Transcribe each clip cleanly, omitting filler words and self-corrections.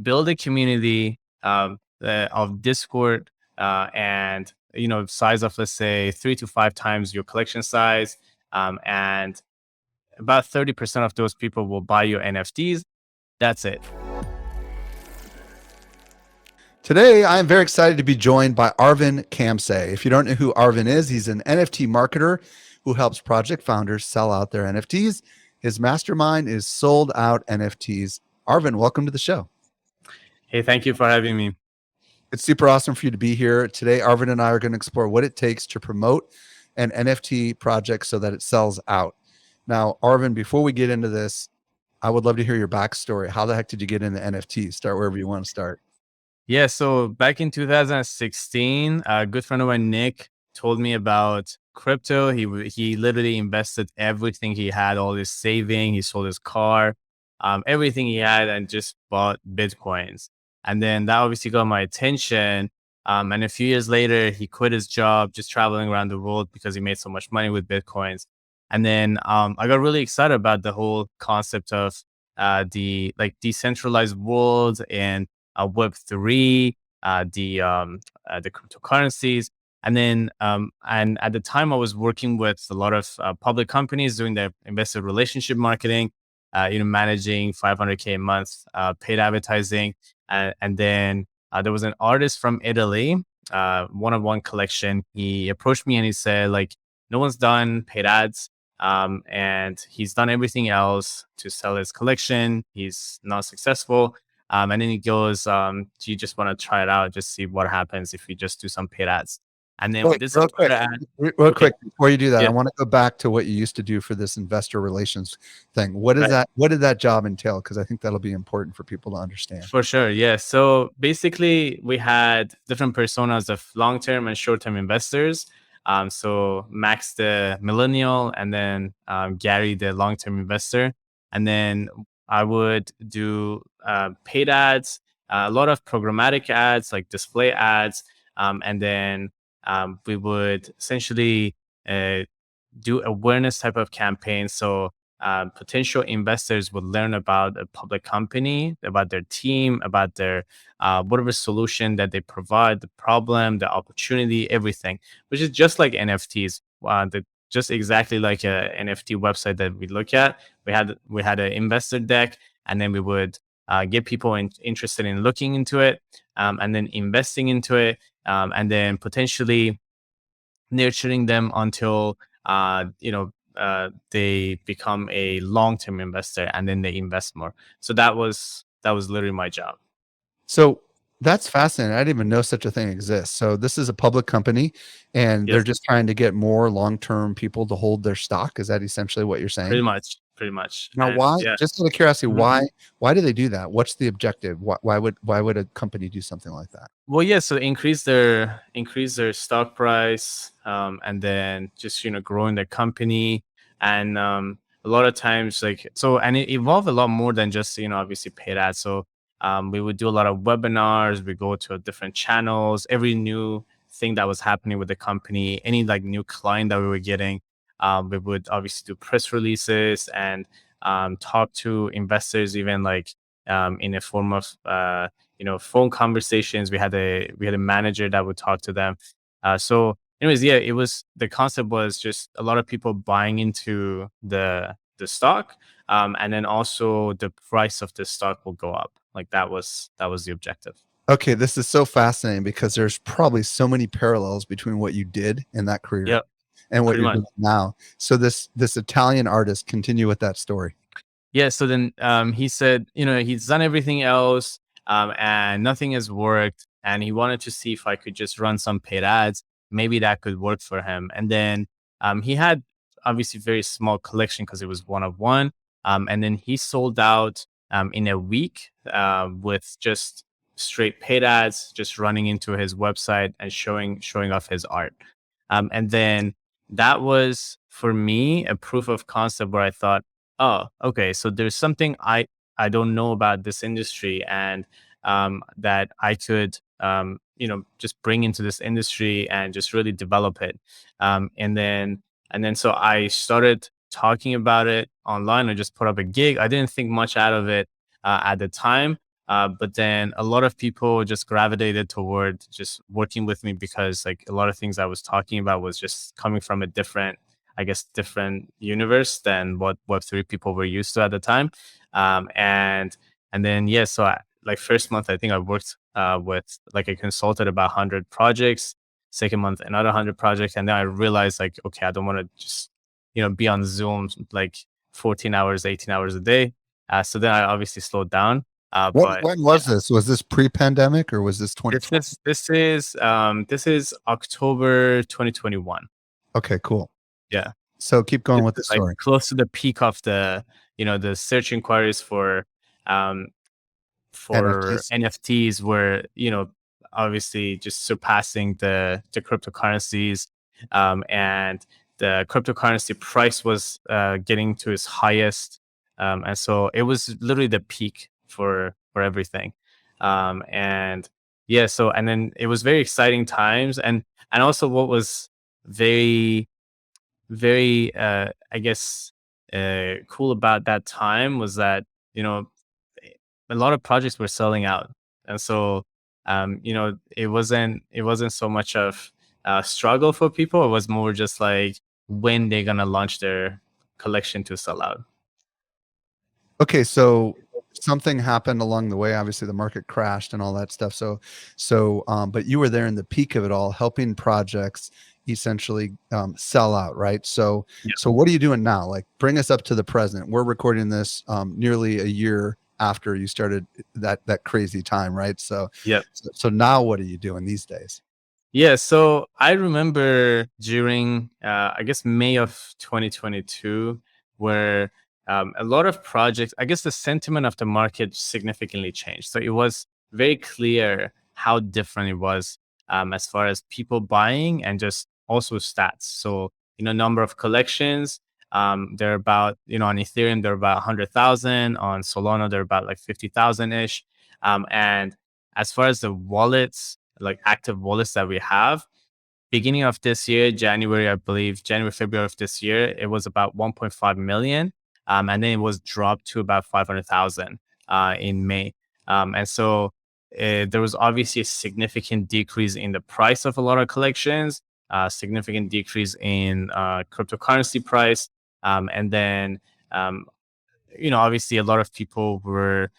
build a community of Discord, and size of, let's say, 3 to 5 times your collection size, and about 30% of those people will buy your NFTs. That's it. Today, I am very excited to be joined by Arvin Kamsay. If you don't know who Arvin is, he's an NFT marketer who helps project founders sell out their NFTs. His mastermind is Sold Out NFTs. Arvin, welcome to the show. Hey, thank you for having me. It's super awesome for you to be here. Today, Arvin and I are going to explore what it takes to promote an NFT project so that it sells out. Now, Arvin, before we get into this, I would love to hear your backstory. How the heck did you get into NFTs? Start wherever you want to start. Yeah, so back in 2016, a good friend of mine, Nick, told me about crypto. He literally invested everything he had, all his saving. He sold his car, everything he had, and just bought Bitcoins. And then that obviously got my attention. And a few years later, he quit his job, just traveling around the world because he made so much money with Bitcoins. And then I got really excited about the whole concept of the decentralized world and Web3, the cryptocurrencies. And then, and at the time I was working with a lot of public companies doing their investor relationship marketing, managing 500K a month, paid advertising. And then there was an artist from Italy, one-on-one collection. He approached me and he said, like, no one's done paid ads. And he's done everything else to sell his collection. He's not successful. And then he goes, do you just want to try it out? Just see what happens if you just do some paid ads. And then with this real quick, before you do that, I want to go back to what you used to do for this investor relations thing. What is that? What did that job entail? Because I think that'll be important for people to understand. For sure. Yeah. So basically we had different personas of long-term and short-term investors. So Max, the millennial, and then Gary, the long-term investor. And then I would do paid ads, a lot of programmatic ads, like display ads. And then we would essentially do awareness type of campaigns. So potential investors would learn about a public company, about their team, about their whatever solution that they provide, the problem, the opportunity, everything, which is just like NFTs. Just exactly like a NFT website that we look at. We had an investor deck, and then we would get people interested in looking into it, and then investing into it, and then potentially nurturing them until they become a long-term investor, and then they invest more. So that was literally my job. So that's fascinating. I didn't even know such a thing exists. So this is a public company, and they're just trying to get more long-term people to hold their stock. Is that essentially what you're saying? Pretty much. Now, why? Yeah. Just out of curiosity, why do they do that? What's the objective? Why would a company do something like that? Well, yeah, so increase their stock price, and then just growing their company, and a lot of times and it evolved a lot more than just obviously paid ads. So we would do a lot of webinars. We go to different channels. Every new thing that was happening with the company, any new client that we were getting, we would obviously do press releases and talk to investors, even in a form of phone conversations. We had a manager that would talk to them. So anyways, yeah, the concept was just a lot of people buying into the stock, and then also the price of the stock will go up. That was the objective. Okay, this is so fascinating because there's probably so many parallels between what you did in that career and what you're doing now. So this Italian artist, continue with that story. Yeah. So then he said, he's done everything else, and nothing has worked, and he wanted to see if I could just run some paid ads. Maybe that could work for him. And then he had obviously very small collection because it was one-of-one. And then he sold out in a week with just straight paid ads, just running into his website and showing off his art. And then that was, for me, a proof of concept where I thought, oh, okay, so there's something I don't know about this industry, and that I could just bring into this industry and just really develop it. And then so I started talking about it online. I just put up a gig. I didn't think much out of it at the time. But then a lot of people just gravitated toward just working with me because like a lot of things I was talking about was just coming from a different, I guess, different universe than what Web3 people were used to at the time. And then yeah, so like first month I think I worked with like I consulted about 100 projects. Second month another 100 projects, and then I realized like okay, I don't want to just be on Zoom like 14 hours, 18 hours a day. So then I obviously slowed down. But When was this? Was this pre-pandemic or was this this 2020? is this is October 2021. Okay, cool. Yeah. So keep going This with the is like story. close to the peak of the search inquiries um for NFTs. NFTs were, obviously just surpassing the cryptocurrencies. And the cryptocurrency price was getting to its highest. And so it was literally the peak for everything. And yeah, so and then it was very exciting times. And also what was very, very I guess cool about that time was that, you know, a lot of projects were selling out. And so it wasn't so much of a struggle for people. It was more just like when they're gonna launch their collection to sell out. Okay, so something happened along the way. Obviously, the market crashed and all that stuff. But you were there in the peak of it all, helping projects essentially sell out, right? So what are you doing now? Like, bring us up to the present. We're recording this nearly a year after you started that crazy time, right? Yeah. So now, what are you doing these days? Yeah, so I remember during, I guess, May of 2022, where a lot of projects, I guess the sentiment of the market significantly changed. So it was very clear how different it was as far as people buying and just also stats. So, number of collections, they're about, on Ethereum, they're about 100,000. On Solana, they're about like 50,000 ish. And as far as the wallets, like active wallets that we have, beginning of this year, January, I believe, January, February of this year, it was about 1.5 million. And then it was dropped to about 500,000 in May. And so there was obviously a significant decrease in the price of a lot of collections, significant decrease in cryptocurrency price. And then obviously a lot of people were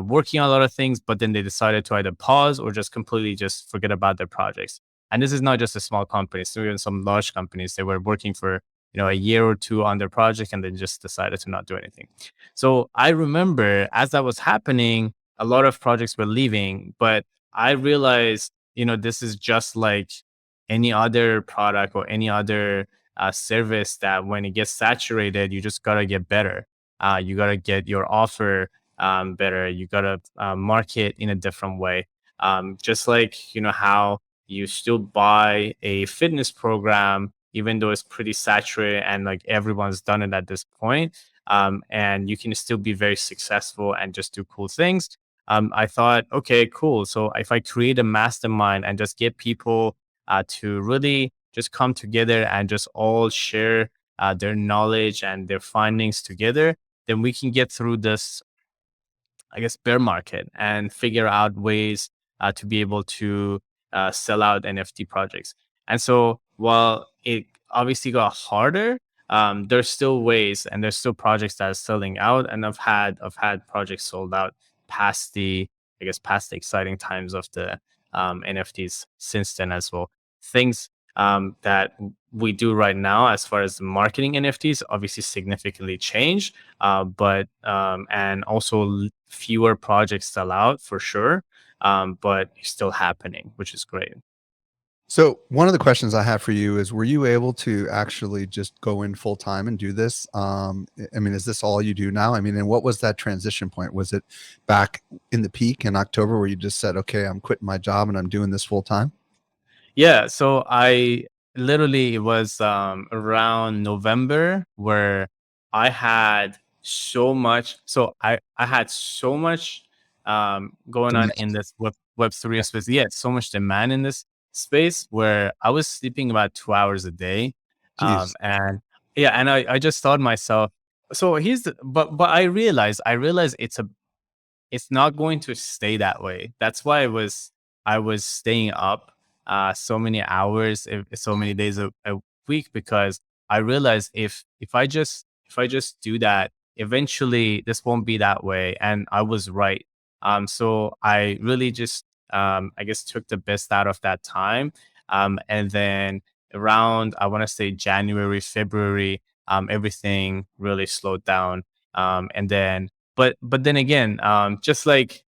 working on a lot of things, but then they decided to either pause or just completely just forget about their projects. And this is not just a small company. So even some large companies, they were working for, a year or two on their project and then just decided to not do anything. So I remember as that was happening, a lot of projects were leaving, but I realized, this is just like any other product or any other service that when it gets saturated, you just got to get better. You got to get your offer better. You got to market in a different way. Just like, how you still buy a fitness program, even though it's pretty saturated and like everyone's done it at this point. And you can still be very successful and just do cool things. I thought, okay, cool. So if I create a mastermind and just get people to really just come together and just all share their knowledge and their findings together, then we can get through this, I guess, bear market and figure out ways to be able to sell out NFT projects. And so while it obviously got harder, there's still ways and there's still projects that are selling out. And I've had projects sold out past the, I guess, past the exciting times of the NFTs since then as well. Things that we do right now as far as marketing NFTs obviously significantly change, but and also fewer projects sell out for sure, but it's still happening, which is great. So one of the questions I have for you is, were you able to actually just go in full time and do this? I mean, is this all you do now? I mean, and what was that transition point? Was it back in the peak in October where you just said, okay, I'm quitting my job and I'm doing this full time? Yeah, so I literally, it was around November where I had so much. So I had so much going on in Demand. this Web3 space. Yeah, so much demand in this space where I was sleeping about 2 hours a day. Jeez. And yeah, and I just thought myself. So but I realized it's not going to stay that way. That's why I was staying up so many hours, so many days a week, because I realized if I just do that, eventually this won't be that way. And I was right. So I really just I guess took the best out of that time. And then around, I want to say January, February, everything really slowed down. And then but then again, just like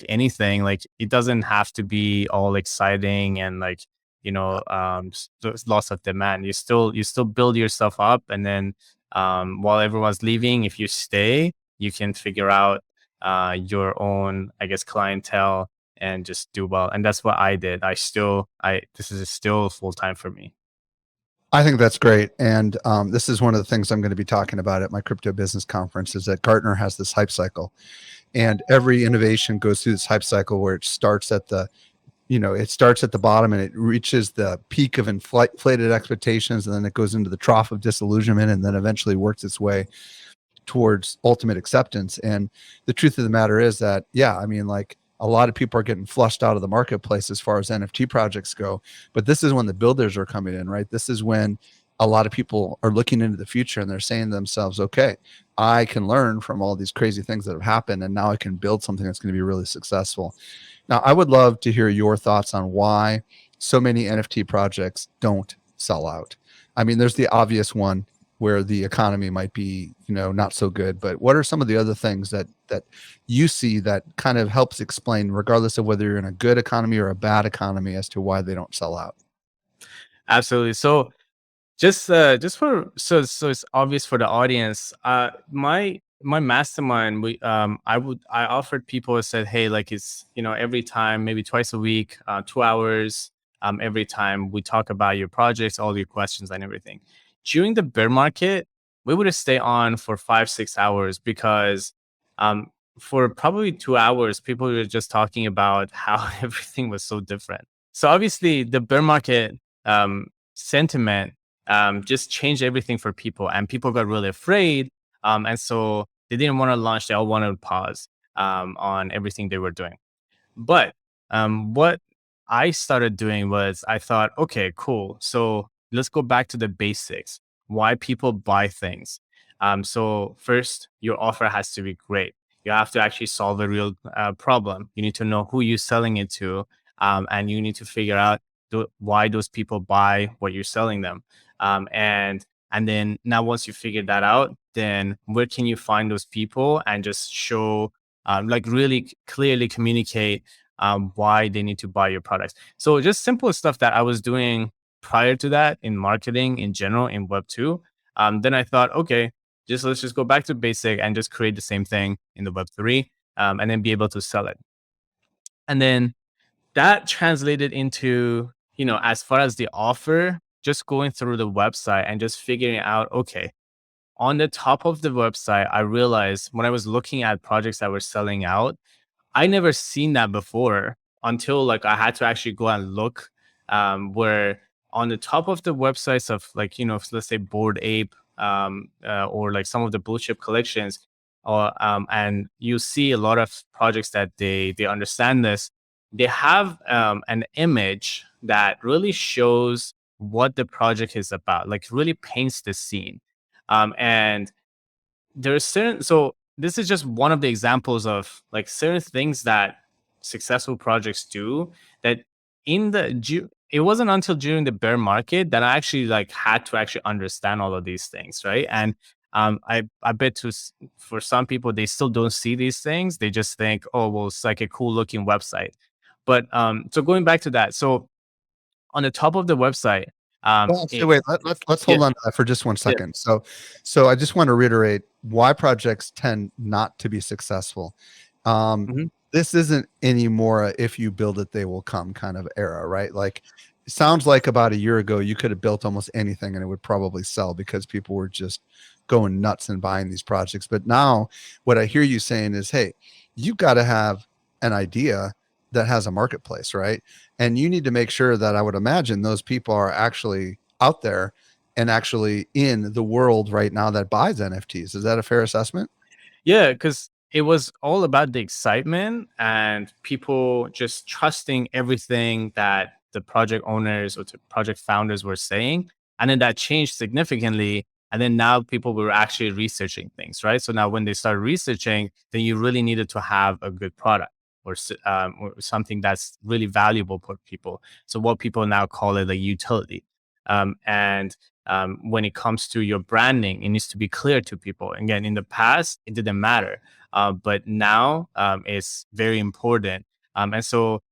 anything, like it doesn't have to be all exciting and like, there's lots of demand. You still build yourself up, and then while everyone's leaving, if you stay, you can figure out your own, I guess, clientele and just do well. And that's what I did. I this is still full time for me. I think that's great. And this is one of the things I'm going to be talking about at my crypto business conference is that Gartner has this hype cycle. And every innovation goes through this hype cycle where it starts at the, it starts at the bottom and it reaches the peak of inflated expectations. And then it goes into the trough of disillusionment and then eventually works its way towards ultimate acceptance. And the truth of the matter is that, yeah, I mean, like a lot of people are getting flushed out of the marketplace as far as NFT projects go, but this is when the builders are coming in, right? This is when a lot of people are looking into the future and they're saying to themselves, okay, I can learn from all these crazy things that have happened, and now I can build something that's going to be really successful. Now, I would love to hear your thoughts on why so many NFT projects don't sell out. I mean, there's the obvious one where the economy might be, not so good, but what are some of the other things that you see that kind of helps explain, regardless of whether you're in a good economy or a bad economy, as to why they don't sell out? Absolutely. So just for so it's obvious for the audience. My mastermind, I offered people, I said, hey, like it's, every time, maybe twice a week, 2 hours, every time we talk about your projects, all your questions and everything. During the bear market, we would stay on for 5, 6 hours because um for probably 2 hours, people were just talking about how everything was so different. So obviously the bear market sentiment just changed everything for people, and people got really afraid. And so they didn't want to launch; they all wanted to pause on everything they were doing. But what I started doing was I thought, okay, cool. So let's go back to the basics. Why people buy things. So first, your offer has to be great. You have to actually solve a real problem. You need to know who you're selling it to, and you need to figure out why those people buy what you're selling them. And then now once you figure that out, then where can you find those people and just show, like really clearly communicate why they need to buy your products. So just simple stuff that I was doing prior to that in marketing in general in Web 2. Then I thought, okay, let's just go back to basic and just create the same thing in the Web 3, and then be able to sell it. And then that translated into, as far as the offer, just going through the website and just figuring out, okay, on the top of the website, I realized when I was looking at projects that were selling out, I never seen that before until like I had to actually go and look, where on the top of the websites of like, let's say Bored Ape, or like some of the blue chip collections, or and you see a lot of projects that they understand this. They have an image that really shows what the project is about, like really paints the scene. And there's certain so this is just one of the examples of like certain things that successful projects do, that it wasn't until during the bear market that I actually like had to actually understand all of these things, right? And I bet for some people, they still don't see these things. They just think, oh well, it's like a cool looking website. But so going back to that, so on the top of the website, Well, actually, it, wait. Let's yeah, hold on to that for just one yeah. second. So I just want to reiterate why projects tend not to be successful. Um, Mhm. this isn't anymore a if you build it, they will come kind of era, right? Like, it sounds like about a year ago, you could have built almost anything and it would probably sell because people were just going nuts and buying these projects. But now, what I hear you saying is, hey, you've got to have an idea that has a marketplace, right? And you need to make sure that, I would imagine, those people are actually out there and actually in the world right now that buys NFTs. Is that a fair assessment? Yeah, because it was all about the excitement and people just trusting everything that the project owners or the project founders were saying. And then that changed significantly. And then now people were actually researching things, right? So now when they start researching, then you really needed to have a good product or something that's really valuable for people. So what people now call it a utility. And when it comes to your branding, it needs to be clear to people. Again, in the past, it didn't matter, but now it's very important. And so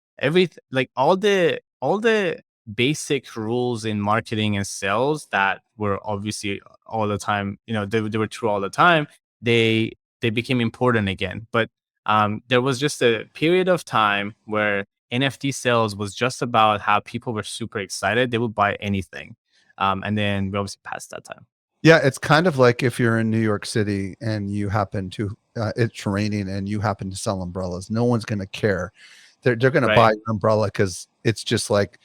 like all the basic rules in marketing and sales that were obviously all the time, they were true all the time. They became important again, but there was just a period of time where NFT sales was just about how people were super excited; they would buy anything. And then we obviously passed that time. Yeah, it's kind of like if you're in New York City and you happen to it's raining and you happen to sell umbrellas. No one's going to care. They're going to buy Right. your umbrella because it's just like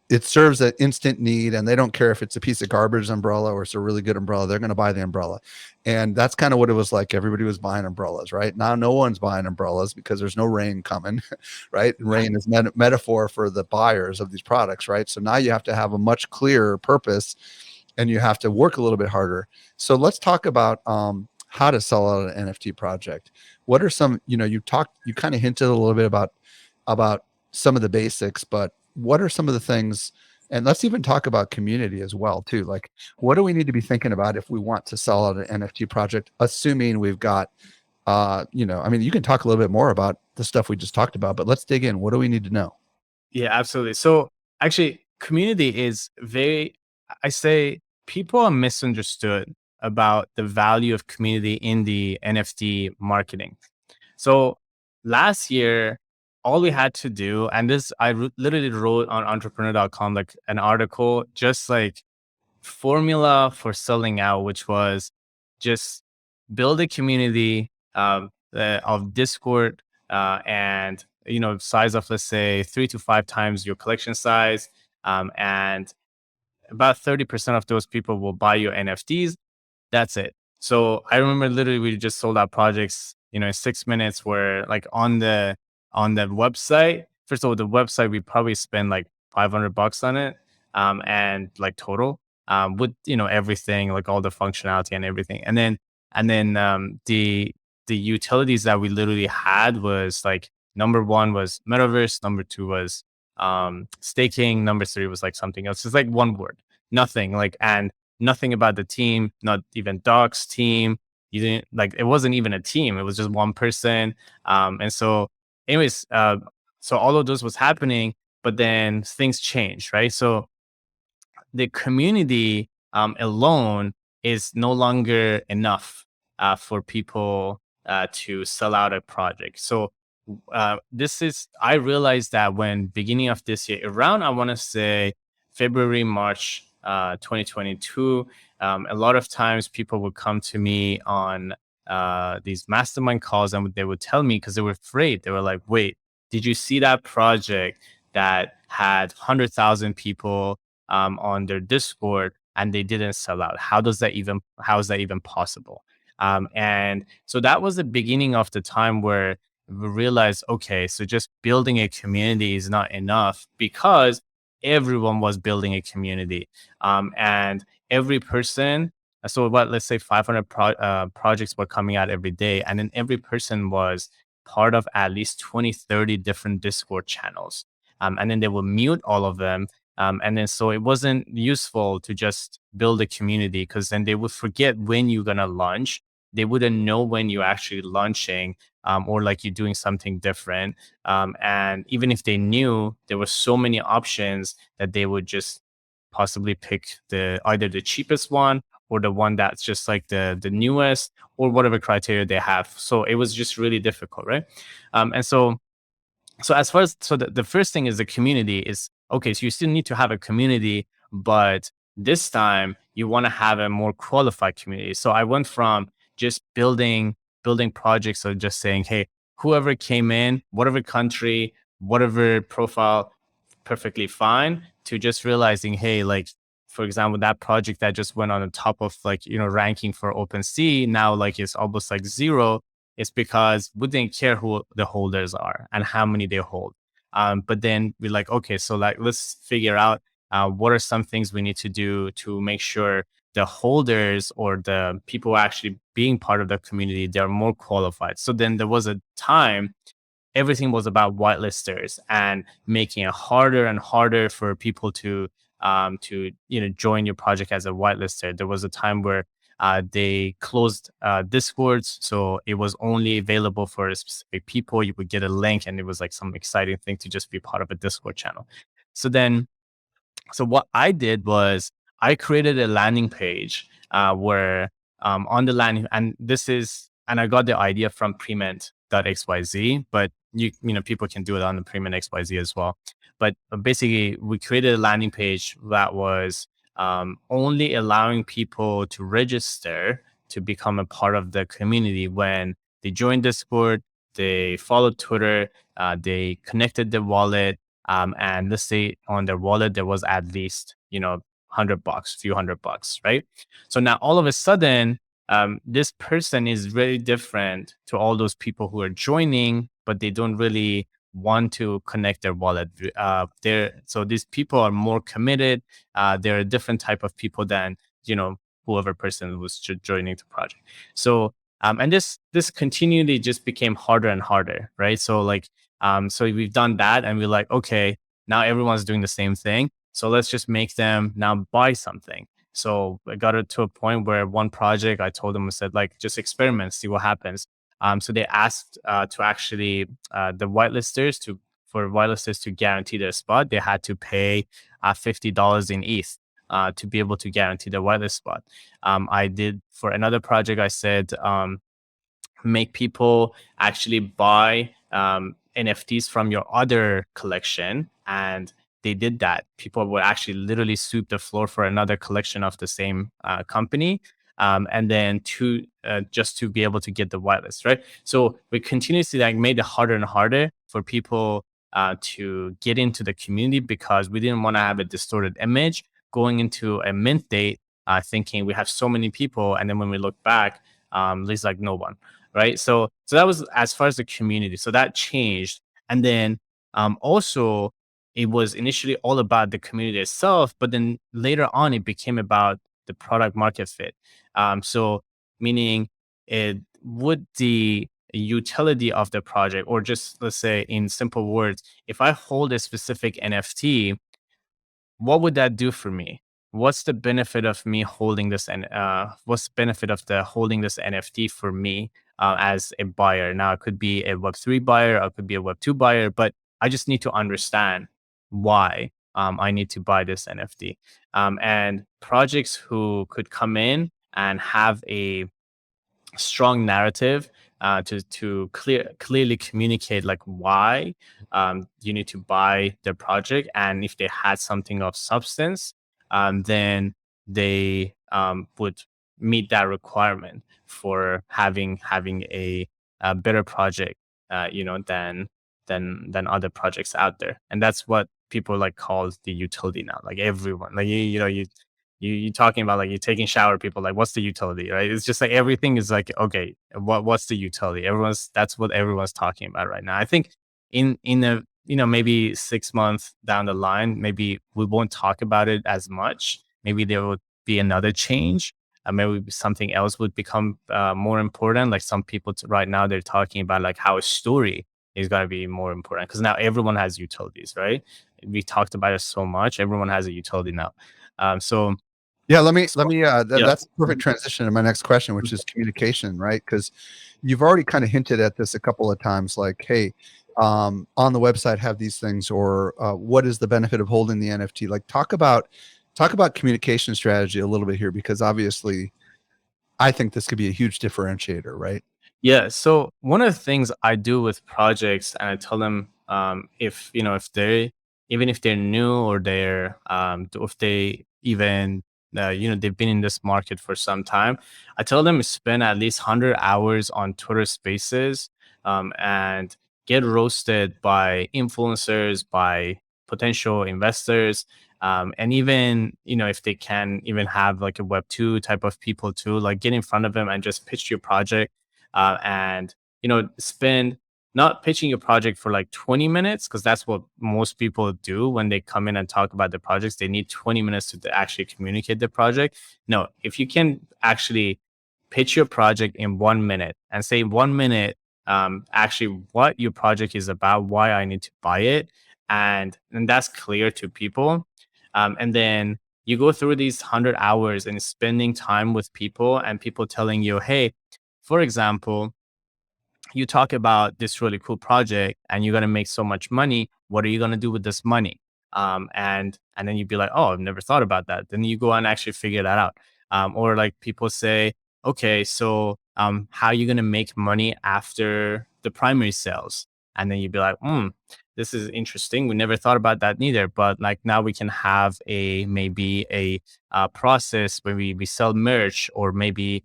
it serves an instant need, and they don't care if it's a piece of garbage umbrella or it's a really good umbrella. They're going to buy the umbrella. And that's kind of what it was like. Everybody was buying umbrellas. Right now, no one's buying umbrellas because there's no rain coming. Right, and rain is metaphor for the buyers of these products. Right, so now you have to have a much clearer purpose and you have to work a little bit harder. So let's talk about how to sell out an NFT project. What are some, you kind of hinted a little bit about some of the basics, but what are some of the things? And let's even talk about community as well too. Like, what do we need to be thinking about if we want to sell out an NFT project, assuming we've got, I mean, you can talk a little bit more about the stuff we just talked about, but let's dig in. What do we need to know? Yeah, absolutely. So actually, community is I say people are misunderstood about the value of community in the NFT marketing. So last year, all we had to do, and this literally wrote on entrepreneur.com like an article, just like formula for selling out, which was just build a community of Discord and size of, let's say, 3 to 5 times your collection size, and about 30% of those people will buy your NFTs. That's it. So I remember literally we just sold out projects, in 6 minutes. Where like on the website, first of all, the website we probably spend like $500 on it, and like total, with everything, like all the functionality and everything, and then the utilities that we literally had was like number one was metaverse, number two was staking, number three was like something else. It's like one word, nothing, like, and nothing about the team, not even Doc's team. You didn't like, it wasn't even a team, it was just one person. And so, anyways, so all of those was happening, but then things changed, right? So the community alone is no longer enough for people to sell out a project. So I realized that when beginning of this year, around, I want to say February, March 2022, a lot of times people would come to me on these mastermind calls, and they would tell me, because they were afraid. They were like, wait, did you see that project that had 100,000 people on their Discord and they didn't sell out? How is that even possible? And so that was the beginning of the time where we realized, okay, so just building a community is not enough, because everyone was building a community. And every person, so what, let's say 500 projects were coming out every day. And then every person was part of at least 20, 30 different Discord channels. And then they will mute all of them. And then so it wasn't useful to just build a community, because then they would forget when you're going to launch. They wouldn't know when you're actually launching, or like you're doing something different. And even if they knew, there were so many options that they would just possibly pick either the cheapest one or the one that's just like the newest, or whatever criteria they have. So it was just really difficult, right? And so as far as, so the first thing is the community is okay. So you still need to have a community, but this time you want to have a more qualified community. So I went from just building projects of just saying, hey, whoever came in, whatever country, whatever profile, perfectly fine, to just realizing, hey, like, for example, that project that just went on the top of, like, ranking for OpenSea, now like it's almost like zero. It's because we didn't care who the holders are and how many they hold. But then we're like, okay, so like let's figure out what are some things we need to do to make sure the holders or the people actually being part of the community, they're more qualified. So then there was a time everything was about whitelisters and making it harder and harder for people to join your project as a whitelister. There was a time where they closed discords, so it was only available for specific people. You would get a link and it was like some exciting thing to just be part of a Discord channel. So what I did was I created a landing page where on the landing, and I got the idea from Prement.xyz, but people can do it on the Prement XYZ as well. But basically, we created a landing page that was only allowing people to register to become a part of the community when they joined Discord, they followed Twitter, they connected their wallet, and let's say on their wallet there was at least $100, few $100, right? So now all of a sudden, this person is very different to all those people who are joining, but they don't really want to connect their wallet. So these people are more committed. They're a different type of people than whoever person was joining the project. So and this continually just became harder and harder, right? So we've done that, and we're like, okay, now everyone's doing the same thing. So let's just make them now buy something. So I got it to a point where one project, I told them, I said, like, just experiment, see what happens. So they asked to actually for whitelisters to guarantee their spot, they had to pay $50 in ETH to be able to guarantee the whitelist spot. I did for another project, I said, make people actually buy NFTs from your other collection, and they did that. People would actually literally sweep the floor for another collection of the same company, and then just to be able to get the whitelist, right? So we continuously made it harder and harder for people to get into the community, because we didn't want to have a distorted image going into a mint date, thinking we have so many people, and then when we look back, there's like no one, right? So that was as far as the community. So that changed, and then also it was initially all about the community itself, but then later on it became about the product market fit. So meaning, would the utility of the project, or just let's say in simple words, if I hold a specific NFT, what would that do for me? What's the benefit of me holding this, and what's the benefit of the holding this NFT for me as a buyer? Now it could be a Web3 buyer, or it could be a Web2 buyer, but I just need to understand why I need to buy this NFT. And projects who could come in and have a strong narrative to clearly communicate like why you need to buy their project, and if they had something of substance, then they would meet that requirement for having a better project, than other projects out there. And that's what people like calls the utility now. Like everyone, like you talking about, like, you're taking shower, people like, what's the utility, right? It's just like everything is like, okay, what's the utility? That's what everyone's talking about right now. I think in a maybe 6 months down the line, maybe we won't talk about it as much. Maybe there would be another change. Maybe something else would become more important. Like some people right now, they're talking about like how a story is going to be more important, because now everyone has utilities, right? We talked about it so much. Everyone has a utility now. So yeah, let me yeah. that's a perfect transition to my next question, which is communication, right? Because you've already kind of hinted at this a couple of times, like, hey, on the website have these things, or what is the benefit of holding the NFT? Like, talk about communication strategy a little bit here, because obviously I think this could be a huge differentiator, right? Yeah. So one of the things I do with projects, and I tell them, if they, even if they're new, or if they even they've been in this market for some time, I tell them to spend at least 100 hours on Twitter Spaces, and get roasted by influencers, by potential investors, and even if they can even have like a Web2 type of people too, like get in front of them and just pitch your project, and spend not pitching your project for like 20 minutes, because that's what most people do when they come in and talk about their projects. They need 20 minutes to actually communicate the project. No, if you can actually pitch your project in 1 minute and say 1 minute, actually what your project is about, why I need to buy it, and that's clear to people. And then you go through these 100 hours and spending time with people, and people telling you, hey, for example, you talk about this really cool project and you're going to make so much money. What are you going to do with this money? And then you'd be like, oh, I've never thought about that. Then you go and actually figure that out. Or like people say, okay, so how are you going to make money after the primary sales? And then you'd be like, this is interesting. We never thought about that neither. But like now we can have maybe a process where we sell merch, or maybe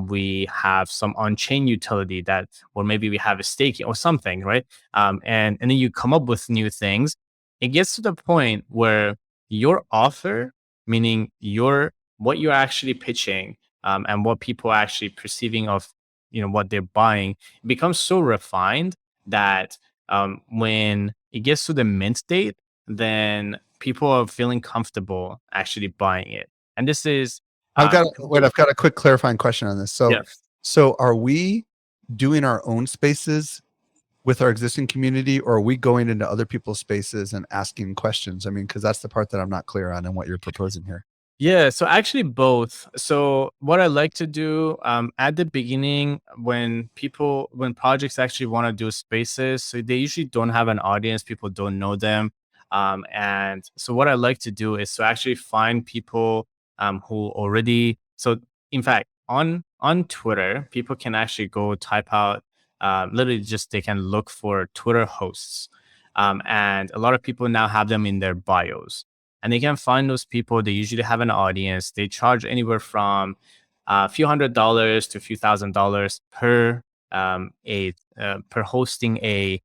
we have some on-chain utility that, or maybe we have a staking or something, right? And then you come up with new things. It gets to the point where your offer, meaning what you're actually pitching, and what people are actually perceiving of, what they're buying, becomes so refined that when it gets to the mint date, then people are feeling comfortable actually buying it. And this is I've got a quick clarifying question on this. yeah. So are we doing our own spaces with our existing community, or are we going into other people's spaces and asking questions? I mean, because that's the part that I'm not clear on and what you're proposing here. Yeah, so actually both. So what I like to do at the beginning, when projects actually want to do spaces, so they usually don't have an audience, people don't know them. And so what I like to do is to actually find people who already, so in fact, on Twitter, people can actually go type out, literally just they can look for Twitter hosts. And a lot of people now have them in their bios, and they can find those people. They usually have an audience. They charge anywhere from a few $100s to a few $1,000s per hosting a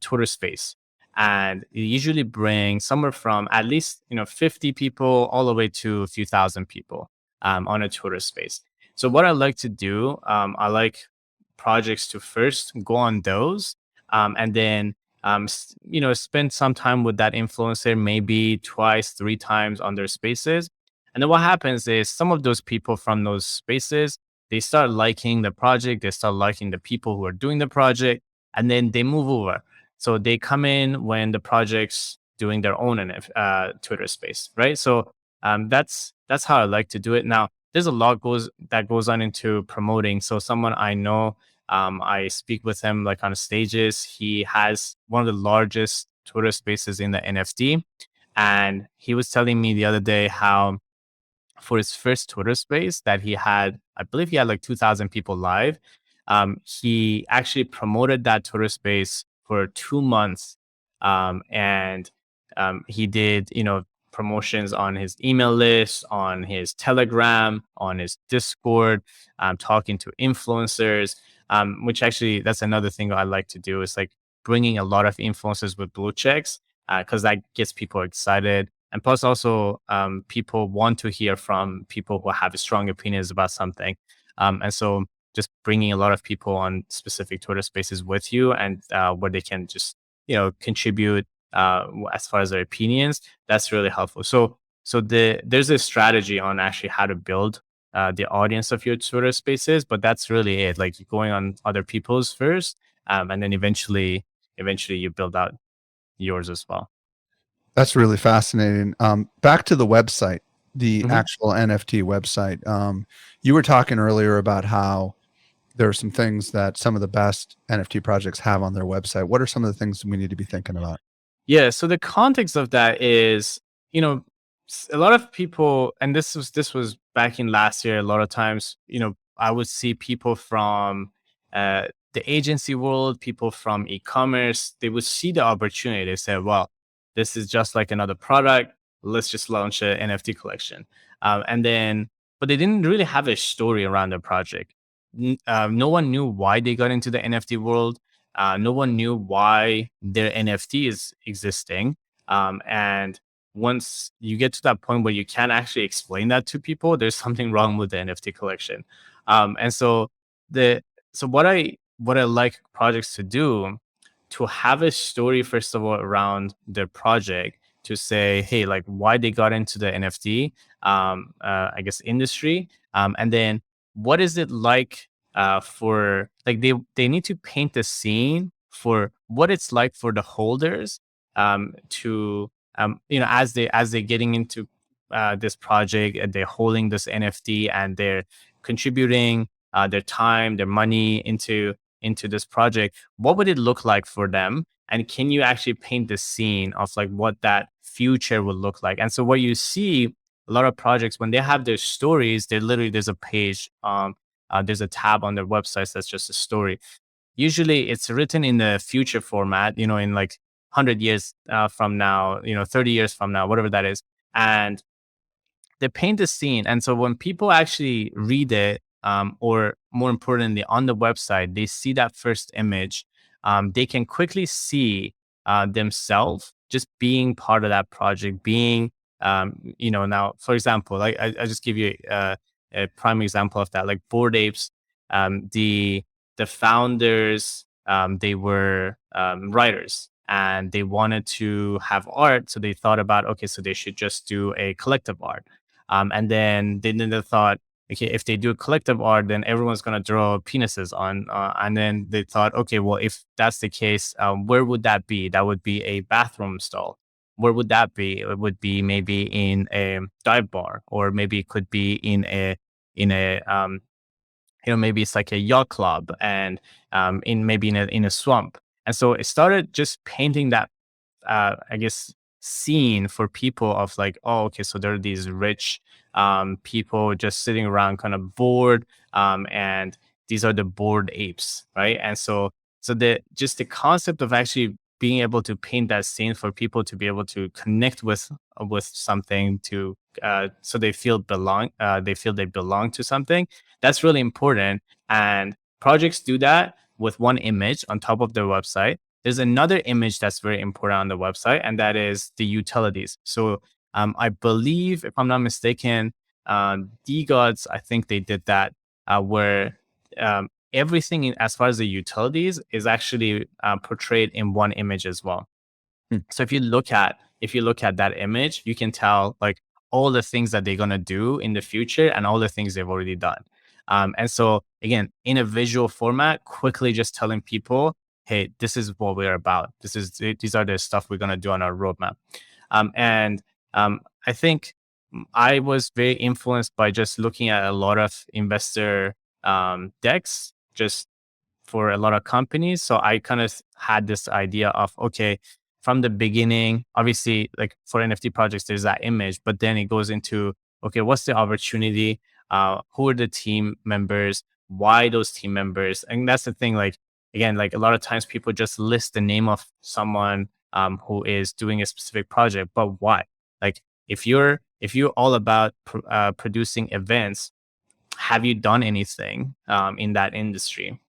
Twitter space. And it usually brings somewhere from at least 50 people all the way to a few thousand people on a Twitter space. So what I like to do, I like projects to first go on those, and then spend some time with that influencer, maybe twice, 3 times on their spaces. And then what happens is some of those people from those spaces, they start liking the project, they start liking the people who are doing the project, and then they move over. So they come in when the project's doing their own Twitter space, right? So that's how I like to do it. Now, there's a lot that goes on into promoting. So someone I know, I speak with him like on stages. He has one of the largest Twitter spaces in the NFT. And he was telling me the other day how for his first Twitter space that he had, I believe he had like 2,000 people live. He actually promoted that Twitter space for 2 months. And he did, promotions on his email list, on his Telegram, on his Discord, talking to influencers. Which actually, that's another thing I like to do, is like bringing a lot of influencers with blue checks, because that gets people excited. And plus also, people want to hear from people who have strong opinions about something. And so just bringing a lot of people on specific Twitter spaces with you, and where they can just, contribute as far as their opinions, that's really helpful. So there's a strategy on actually how to build the audience of your Twitter spaces, but that's really it. Like going on other people's first, and then eventually you build out yours as well. That's really fascinating. Back to the website, the actual NFT website. You were talking earlier about how there are some things that some of the best NFT projects have on their website. What are some of the things we need to be thinking about? Yeah. So the context of that is, a lot of people, and this was back in last year. A lot of times, I would see people from the agency world, people from e-commerce. They would see the opportunity. They say, "Well, this is just like another product. Let's just launch an NFT collection." But they didn't really have a story around the project. No one knew why they got into the NFT world. No one knew why their NFT is existing. And once you get to that point where you can't actually explain that to people, there's something wrong with the NFT collection. And so what what I like projects to do, to have a story first of all around their project, to say, hey, like why they got into the NFT, I guess industry, and then what is it like for like they need to paint the scene for what it's like for the holders to as they getting into this project and they're holding this NFT and they're contributing their time, their money into this project. What would it look like for them? And can you actually paint the scene of like what that future will look like? And so what you see a lot of projects when they have their stories, they literally there's a page, there's a tab on their websites that's just a story. Usually it's written in the future format, in like 100 years from now, 30 years from now, whatever that is. And they paint the scene. And so when people actually read it, or more importantly, on the website, they see that first image, they can quickly see themselves just being part of that project, being, now, for example, like I just give you a prime example of that, like Bored Apes, the founders, they were writers and they wanted to have art. So they thought about, okay, so they should just do a collective art. And then they thought, okay, if they do collective art, then everyone's going to draw penises on. And then they thought, okay, well, if that's the case, where would that be? That would be a bathroom stall. Where would that be? It would be maybe in a dive bar, or maybe it could be in a maybe it's like a yacht club, and in maybe in a swamp. And so it started just painting that I guess scene for people of like, oh, okay, so there are these rich people just sitting around kind of bored, and these are the bored apes, right? And so the concept of actually being able to paint that scene for people to be able to connect with something, to so they feel they belong to something. That's really important. And projects do that with one image on top of their website. There's another image that's very important on the website, and that is the utilities. So I believe, if I'm not mistaken, DeGods, I think they did that, where everything as far as the utilities is actually portrayed in one image as well. So if you look at that image, you can tell like all the things that they're gonna do in the future and all the things they've already done. And so again, in a visual format, quickly just telling people, hey, this is what we're about. These are the stuff we're gonna do on our roadmap. And I think I was very influenced by just looking at a lot of investor decks, just for a lot of companies. So I kind of had this idea of, okay, from the beginning, obviously, like for NFT projects, there's that image, but then it goes into, okay, what's the opportunity? Who are the team members? Why those team members? And that's the thing. Like again, like a lot of times people just list the name of someone who is doing a specific project, but why? Like if you're all about producing events, have you done anything in that industry?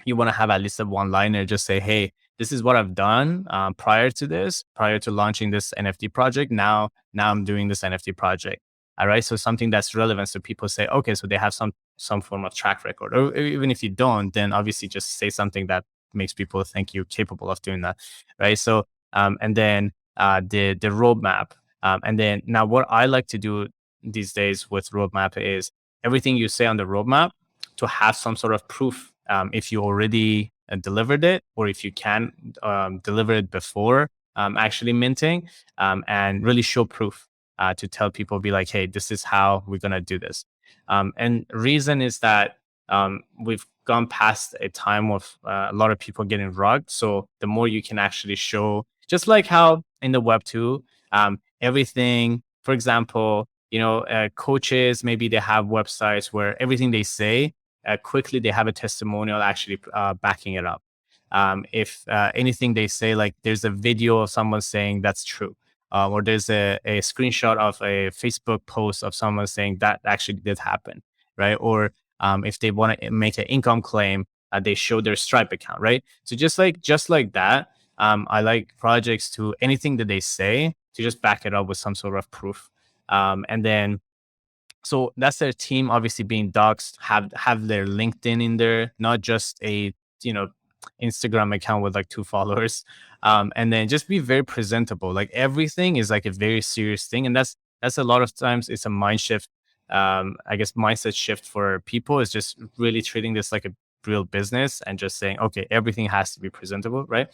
You want to have at least a one liner, just say, hey, this is what I've done prior to launching this NFT project. Now I'm doing this NFT project. All right. So something that's relevant. So people say, okay, so they have some form of track record. Or even if you don't, then obviously just say something that makes people think you're capable of doing that. Right. So and then the roadmap. And then now what I like to do these days with roadmap is everything you say on the roadmap to have some sort of proof, if you already delivered it, or if you can deliver it before actually minting, and really show proof to tell people, be like, hey, this is how we're going to do this. And reason is that we've gone past a time of a lot of people getting rugged. So the more you can actually show, just like how in the web 2, everything, for example, coaches, maybe they have websites where everything they say, quickly they have a testimonial actually backing it up. If anything they say, like there's a video of someone saying that's true, or there's a screenshot of a Facebook post of someone saying that actually did happen, right? Or if they want to make an income claim, they show their Stripe account, right? So just like that, I like projects to anything that they say to just back it up with some sort of proof. And then so that's their team obviously being doxxed, have their LinkedIn in there, not just a Instagram account with like 2 followers, and then just be very presentable. Like everything is like a very serious thing, and that's a lot of times it's a mind shift. I guess mindset shift for people is just really treating this like a real business and just saying, okay, everything has to be presentable, right?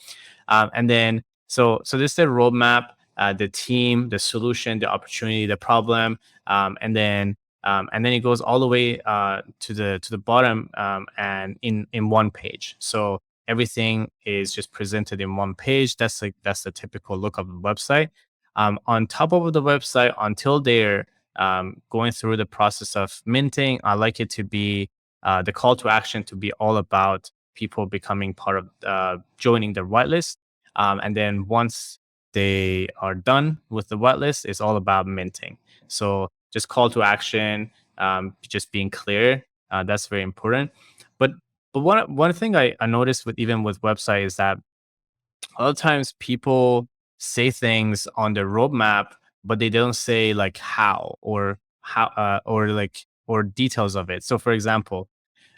And then so this is the roadmap, the team, the solution, the opportunity, the problem, and then it goes all the way to the bottom, and in one page. So everything is just presented in one page. That's the typical look of the website. On top of the website, until they're going through the process of minting, I like it to be the call to action to be all about people becoming part of joining the whitelist. And then once they are done with the whitelist, it's all about minting. So just call to action, just being clear. That's very important. But one thing I noticed with even with website is that a lot of times people say things on their roadmap, but they don't say like how or details of it. So for example,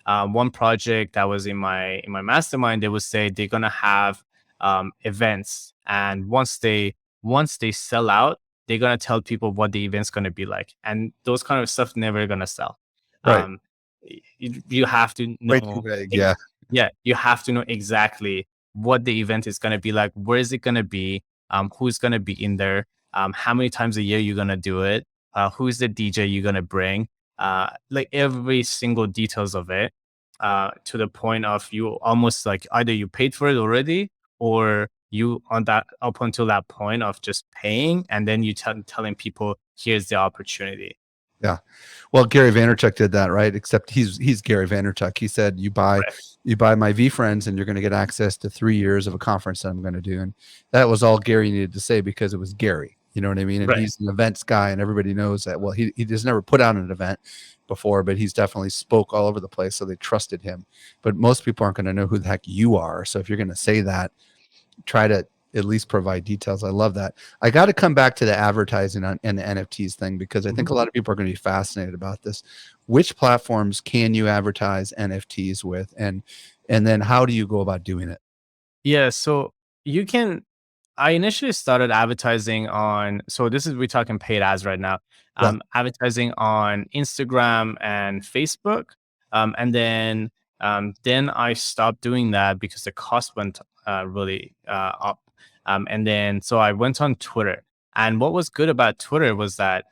one project that was in my mastermind, they would say they're gonna have events, and once they sell out, they're gonna tell people what the event's gonna be like, and those kind of stuff never gonna sell. Right. Um, you have to Way too know, vague. Yeah. yeah, you have to know exactly what the event is gonna be like, where is it gonna be, who's gonna be in there, how many times a year you're gonna do it, who's the DJ you're gonna bring, like every single details of it, to the point of you almost like either you paid for it already, or you on that up until that point of just paying, and then you telling people here's the opportunity. Yeah. Well, Gary Vaynerchuk did that, right? Except he's Gary Vaynerchuk. He said Right. you buy my VFriends and you're going to get access to 3 years of a conference that I'm going to do. And that was all Gary needed to say because it was Gary. You know what I mean? And Right. he's an events guy and everybody knows that. Well, he just never put out an event before, but he's definitely spoke all over the place. So they trusted him. But most people aren't going to know who the heck you are. So if you're going to say that, try to at least provide details. I love that. I got to come back to the advertising and the NFTs thing because I think a lot of people are going to be fascinated about this. Which platforms can you advertise NFTs with, and then how do you go about doing it? Yeah, so you can. I initially started advertising on. So this is we're talking paid ads right now. Yeah. Advertising on Instagram and Facebook, and then I stopped doing that because the cost went really up. And then so I went on Twitter. And what was good about Twitter was that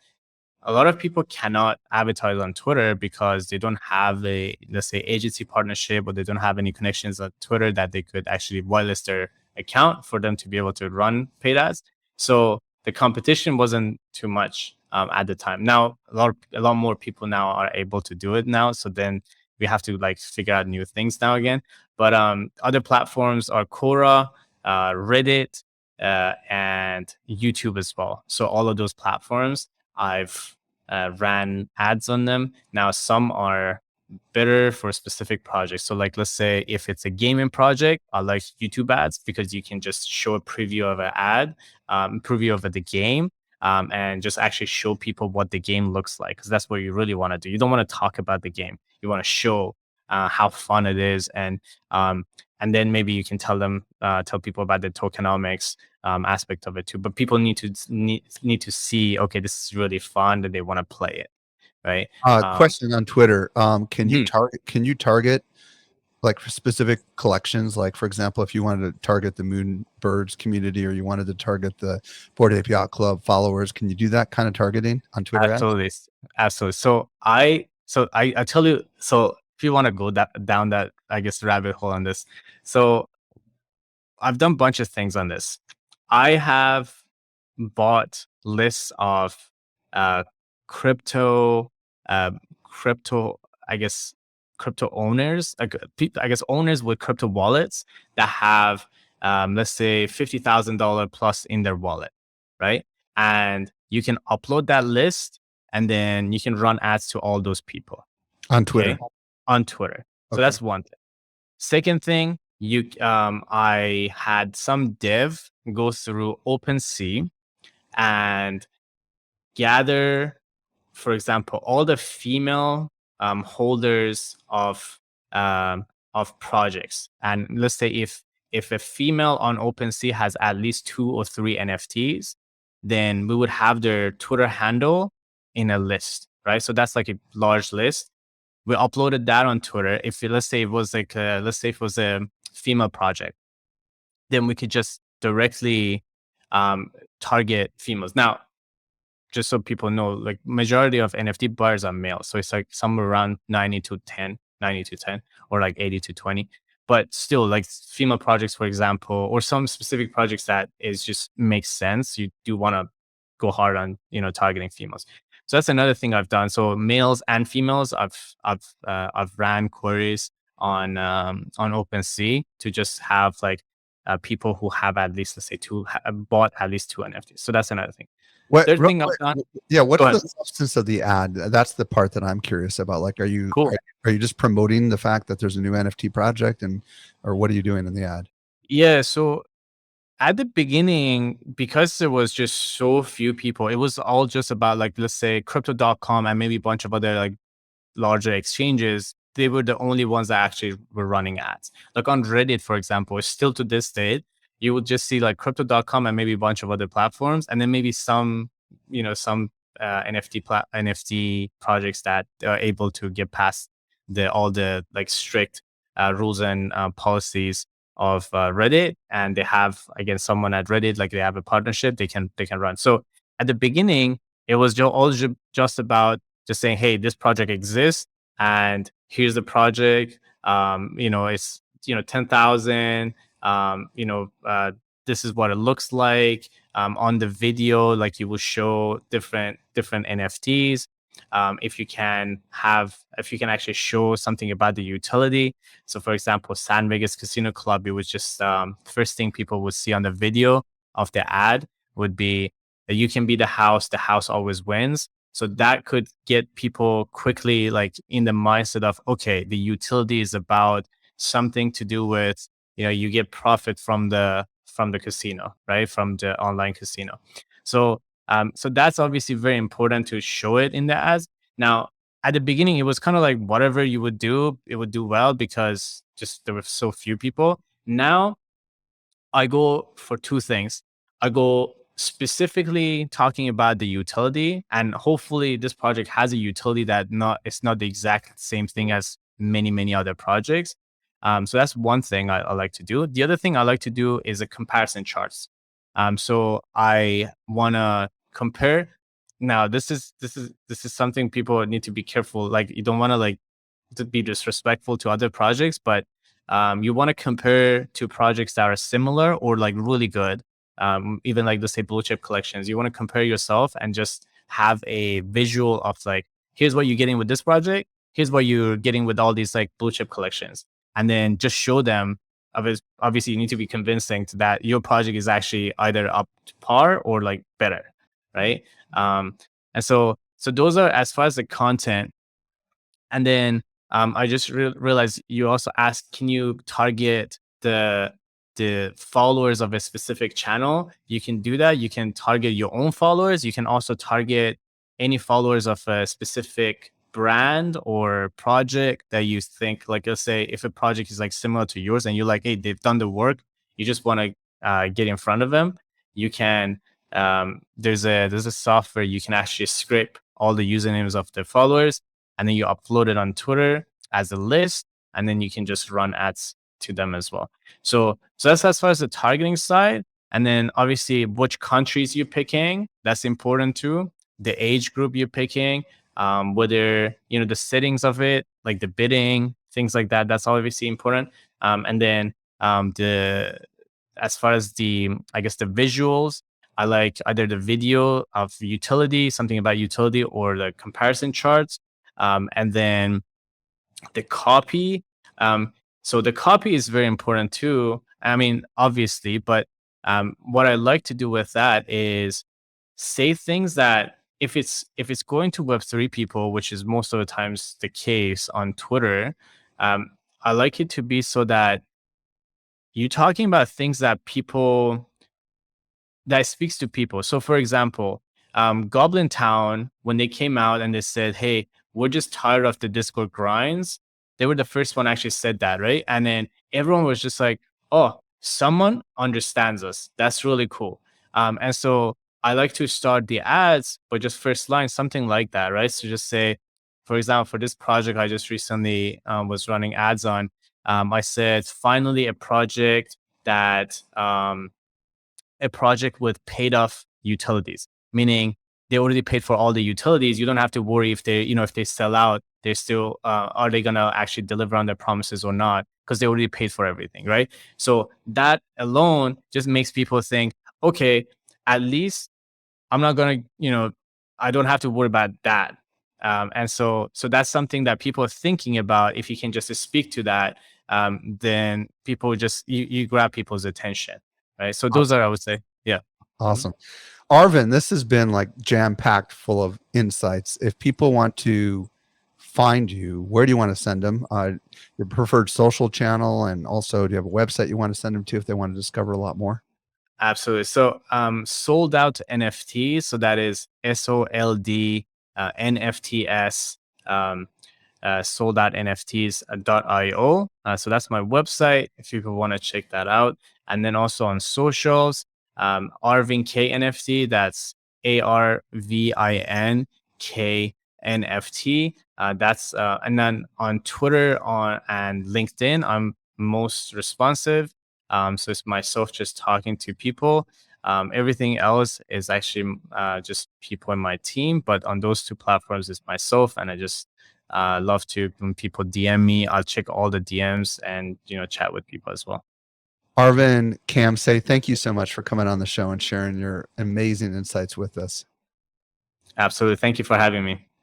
a lot of people cannot advertise on Twitter because they don't have a, let's say, agency partnership, or they don't have any connections on Twitter that they could actually whitelist their account for them to be able to run paid ads. So the competition wasn't too much at the time. Now a lot more people now are able to do it now. So then we have to like figure out new things now again. But other platforms are Quora, Reddit, and YouTube as well. So all of those platforms, I've ran ads on them. Now, some are better for specific projects. So, like, let's say if it's a gaming project, I like YouTube ads because you can just show a preview of an ad, preview of the game, and just actually show people what the game looks like. Because that's what you really want to do. You don't want to talk about the game. You want to show how fun it is, and then maybe you can tell people about the tokenomics aspect of it too. But people need to see, okay, this is really fun, that they want to play it, right? Question on Twitter. Mhm. Can you target like for specific collections? Like for example, if you wanted to target the Moonbirds community or you wanted to target the Bored Ape Yacht Club followers, can you do that kind of targeting on Twitter ads? Absolutely, absolutely. So I tell you. So if you want to go down that, I guess, rabbit hole on this, so I've done a bunch of things on this. I have bought lists of uh, crypto, uh, crypto, I guess, crypto owners, like I guess owners with crypto wallets that have, let's say, $50,000 plus in their wallet, right? And you can upload that list, and then you can run ads to all those people, On Twitter. okay, on Twitter. So Okay. that's one thing. Second thing, I had some dev go through OpenSea and gather, for example, all the female holders of of projects. And let's say if a female on OpenSea has at least 2 or 3 NFTs, then we would have their Twitter handle in a list, right? So that's like a large list. We uploaded that on Twitter. If let's say it was like let's say it was a female project, then we could just directly target females. Now, just so people know, like majority of NFT buyers are male. So it's like somewhere around 90 to 10, or like 80 to 20. But still, like female projects, for example, or some specific projects that is just makes sense. You do want to go hard on, targeting females. So that's another thing I've done. So males and females, I've ran queries on OpenSea to just have like people who have at least, let's say, bought at least 2 NFTs. So that's another thing. What, Third thing I've done. yeah, what's Go ahead. the substance of the ad? That's the part that I'm curious about. Like, are you Cool. are you just promoting the fact that there's a new NFT project, or what are you doing in the ad? Yeah. So at the beginning, because there was just so few people, it was all just about like, let's say crypto.com and maybe a bunch of other like larger exchanges. They were the only ones that actually were running ads. Like on Reddit, for example, still to this day, you would just see like crypto.com and maybe a bunch of other platforms, and then maybe some NFT projects that are able to get past all the like strict rules and policies of Reddit, and they have, again, someone at Reddit, like they have a partnership, they can run. So at the beginning, it was just about just saying, hey, this project exists, and here's the project. It's 10,000. This is what it looks like. On the video, like you will show different NFTs. If you can actually show something about the utility. So for example, San Vegas Casino Club, it was just first thing people would see on the video of the ad would be that you can be the house always wins. So that could get people quickly like in the mindset of, okay, the utility is about something to do with, you get profit from the casino, right? From the online casino. So that's obviously very important to show it in the ads. Now, at the beginning, it was kind of like whatever you would do, it would do well because just there were so few people. Now, I go for 2 things. I go specifically talking about the utility, and hopefully this project has a utility that it's not the exact same thing as many other projects. So that's one thing I like to do. The other thing I like to do is a comparison charts. So I want to compare. Now, this is something people need to be careful. Like, you don't want to like to be disrespectful to other projects, but you want to compare to projects that are similar or like really good. Even like, let's say, blue chip collections. You want to compare yourself and just have a visual of like, here's what you're getting with this project. Here's what you're getting with all these like blue chip collections, and then just show them. Obviously, you need to be convincing to that your project is actually either up to par or like better, right? And so those are as far as the content. And then I just realized you also asked, can you target the followers of a specific channel? You can do that. You can target your own followers. You can also target any followers of a specific brand or project that you think, like, let's say if a project is like similar to yours and you're like, hey, they've done the work, you just want to get in front of them. You can there's a software you can actually scrape all the usernames of the followers, and then you upload it on Twitter as a list, and then you can just run ads to them as well. So that's as far as the targeting side. And then obviously which countries you're picking, that's important too. The age group you're picking, whether, the settings of it, like the bidding, things like that, that's obviously important. And then as far as the visuals, I like either the video of utility, something about utility, or the comparison charts. And then the copy. So the copy is very important too. I mean, obviously, but what I like to do with that is say things that if it's going to Web3 people, which is most of the times the case on Twitter, I like it to be so that you're talking about things that speaks to people. So for example, Goblin Town, when they came out and they said, hey, we're just tired of the Discord grinds, they were the first one actually said that, right? And then everyone was just like, oh, someone understands us. That's really cool. And so I like to start the ads, but just first line, something like that, right? So just say, for example, for this project I just recently was running ads on, I said, finally a project that a project with paid off utilities, meaning they already paid for all the utilities. You don't have to worry if they, if they sell out, they're still, are they going to actually deliver on their promises or not? Because they already paid for everything, right? So that alone just makes people think, okay, at least I'm not going to, I don't have to worry about that. And so that's something that people are thinking about. If you can just speak to that, then people just, you grab people's attention, right? So those are, I would say, yeah. Awesome. Arvin, this has been like jam packed full of insights. If people want to find you, where do you want to send them? Your preferred social channel, and also do you have a website you want to send them to if they want to discover a lot more? Absolutely. So sold out NFTs. So that is SOLD NFTs. Sold out NFTs.io. So that's my website if you want to check that out. And then also on socials, Arvin K NFT. That's ARVIN K NFT. That's and then on Twitter and LinkedIn, I'm most responsive. So it's myself just talking to people. Everything else is actually just people in my team. But on those two platforms, it's myself, and I just love to, when people DM me, I'll check all the DMs and chat with people as well. Arvin Kamsay, thank you so much for coming on the show and sharing your amazing insights with us. Absolutely. Thank you for having me.